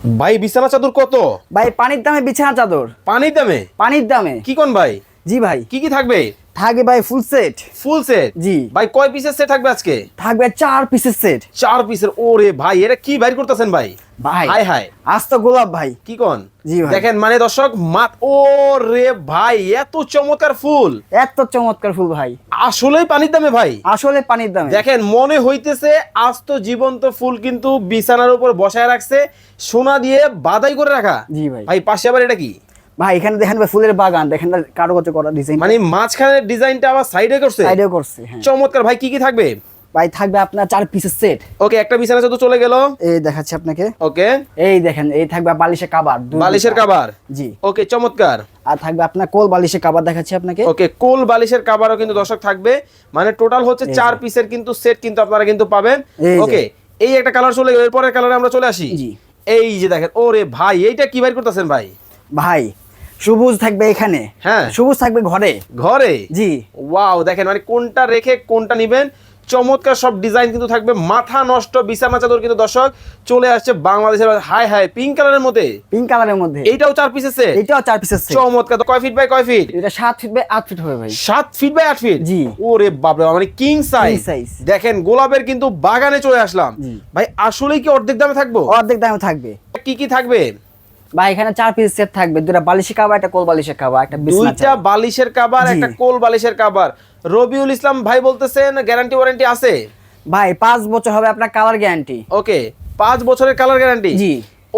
ভাই বিছানা চাদর কত? ভাই পানির দামে বিছানা চাদর। পানির দামে? পানির দামে। কি কোন ভাই? জি ভাই। কি কি থাকবে? থাকবে ভাই ফুল সেট। Full set? জি ভাই কয় পিসের সেট থাকবে আজকে? থাকবে 4 পিসের সেট। 4 পিসের? ওরে ভাই এটা কি বাইর করতেছেন ভাই? ভাই হাই হাই আস্ত গোলাপ ভাই। কি কোন? জি ভাই। দেখেন মানে দর্শক মাত, ওরে ভাই এত চমৎকার ফুল, এত চমৎকার ফুল ভাই, আসলেই পানির দামে ভাই। আসলে পানির দামে। দেখেন মনে হইতেছে আস্ত জীবন্ত ফুল কিন্তু বিছানার উপর বসায় রাখছে, সোনা দিয়ে বাদাই করে রাখা। জি ভাই। ভাই পাশে আবার এটা কি ভাই এখানে দেখেন ভাই ফুলের বাগান, দেখেন কারুকার্য করা ডিজাইন, মানে মাঝখানের ডিজাইনটা আবার সাইডে করছে, সাইডেও করছে। হ্যাঁ চমৎকার। ভাই কি কি থাকবে? ভাই থাকবে আপনার 4 পিসের সেট। ওকে, একটা বিছানা চাদর চলে গেল। এই দেখাচ্ছি আপনাকে। ওকে, এই দেখেন এই থাকবে বালিশের কভার, বালিশের কভার। জি ওকে চমৎকার। আর থাকবে আপনার কোল বালিশের কভার দেখাচ্ছি আপনাকে। ওকে, কোল বালিশের কভারও কিন্তু দর্শক থাকবে, মানে টোটাল হচ্ছে 4 পিসের কিন্তু সেট কিন্তু আপনারা কিন্তু পাবেন। এই যে। ওকে, এই একটা কালার চলে গেল, এরপরের কালারে আমরা চলে আসি। জি এই যে দেখেন, ওরে ভাই এইটা কি বাইর করতেছেন ভাই? ভাই সবুজ থাকবে এখানে, হ্যাঁ সবুজ থাকবে ঘরে। ঘরে? জি ওয়াও, দেখেন মানে কোনটা রেখে কোনটা নিবেন, চমৎকার সব ডিজাইন কিন্তু থাকবে। মাথা নষ্ট বিছানা চাদর কিন্তু দর্শক চলে আসছে বাংলাদেশের। হাই হাই পিঙ্ক কালারের মধ্যে, পিঙ্ক কালারের মধ্যে। এইটাও 4 পিসের সেট? এটাও 4 পিসের সেট। চমৎকার। তো কয় ফিট বাই কয় ফিট? এটা 7 ফিট বাই 8 ফিট হবে ভাই। 7 ফিট বাই 8 ফিট? জি। ওরে বাপরে, মানে কিং সাইজ। size। দেখেন গোলাপের কিন্তু বাগানে চলে আসলাম। জি। ভাই আসলেই কি অর্ধেক দামে থাকবো? অর্ধেক দামে থাকবে। কি কি থাকবে? ভাই এখানে 4 পিস সেট থাকবে, দুটো বালিশের কভার, একটা কোল বালিশের কভার, একটা বিছানা দুইটা চাদর। বালিশের কভার, জি। একটা কোল বালিশের কভার। রবিউল ইসলাম ভাই বলতেছেন গ্যারান্টি ওয়ারেন্টি আছে? ভাই 5 বছর হবে আপনার কালার গ্যারান্টি। ওকে, 5 বছরের কালার গ্যারান্টি। জি।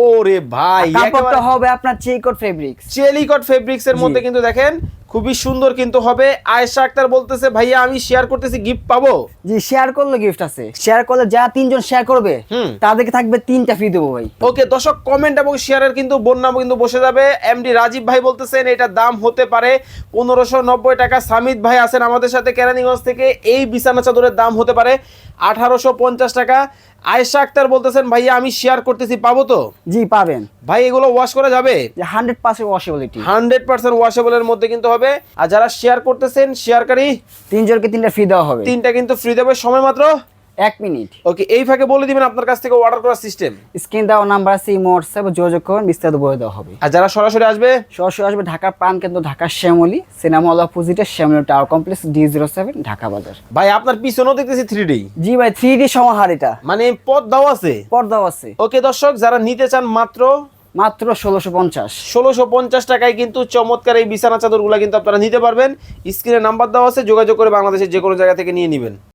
ওরে ভাই কাপড়টা হবে আপনার চেকট ফেব্রিক্স। চেলিকট ফেব্রিক্স এর মধ্যে জি। কিন্তু দেখেন খুবই সুন্দর কিন্তু হবে। আয়েশা আক্তার বলতেছে ভাইয়া আমি শেয়ার করতেছি, গিফট পাবো? জি শেয়ার করলে গিফট আছে। শেয়ার করলে যা 3 জন শেয়ার করবে তাদেরকে থাকবে 3টা ফ্রি দেবো ভাই। ওকে দর্শক, কমেন্ট এবং শেয়ারের কিন্তু বন্যা কিন্তু বসে যাবে। এমডি রাজীব ভাই বলতেছেন এটার দাম হতে পারে 1590 টাকা। সামিদ ভাই আছেন আমাদের সাথে কেরানীগঞ্জ থেকে, এই বিছানা চাদরের দাম হতে পারে 1850 টাকা। আয়েশা আক্তার বলতেছেন ভাইয়া আমি শেয়ার করতেছি, পাবো তো? জি পাবেন ভাই এগুলো ওয়াশ করা যাবে? যে 100% ওয়াশেবিলিটি। 100% ওয়াশেবলের মধ্যে কিন্তু হবে। আর যারা শেয়ার করতেছেন, শেয়ারকারী 3 জনকে 3টা ফ্রি দেওয়া হবে। 3টা কিন্তু ফ্রি দেবে, সময় মাত্র 1 মিনিট। ওকে, এই ফাঁকে বলে দিবেন আপনার কাছ থেকে অর্ডার করার সিস্টেম। স্ক্রিন দেওয়া নাম্বার আছে, ইমো হোয়াটসঅ্যাপে যোগাযোগ করুন, বিস্তারিত বলে দেওয়া হবে। আর যারা সরাসরি আসবে? সরাসরি আসবে ঢাকার প্রাণ কেন্দ্র, ঢাকার শ্যামলী সিনেমা হল অপোজিটে Shyamoli tower complex, D07 Dhaka বাজার। ভাই আপনার পিছনেও দেখতেছি 3D। জি ভাই 3D সমাহার, এটা মানে পদ দাও আছে? পর্দাও আছে। ওকে দর্শক, যারা নিতে চান মাত্র 1650। 1650 টাকায় কিন্তু চমৎকার এই বিছানা চাদরগুলো কিন্তু আপনারা নিতে পারবেন। স্ক্রিনে নাম্বার দেওয়া আছে, যোগাযোগ করে বাংলাদেশের যে কোনো জায়গা থেকে নিয়ে নেবেন।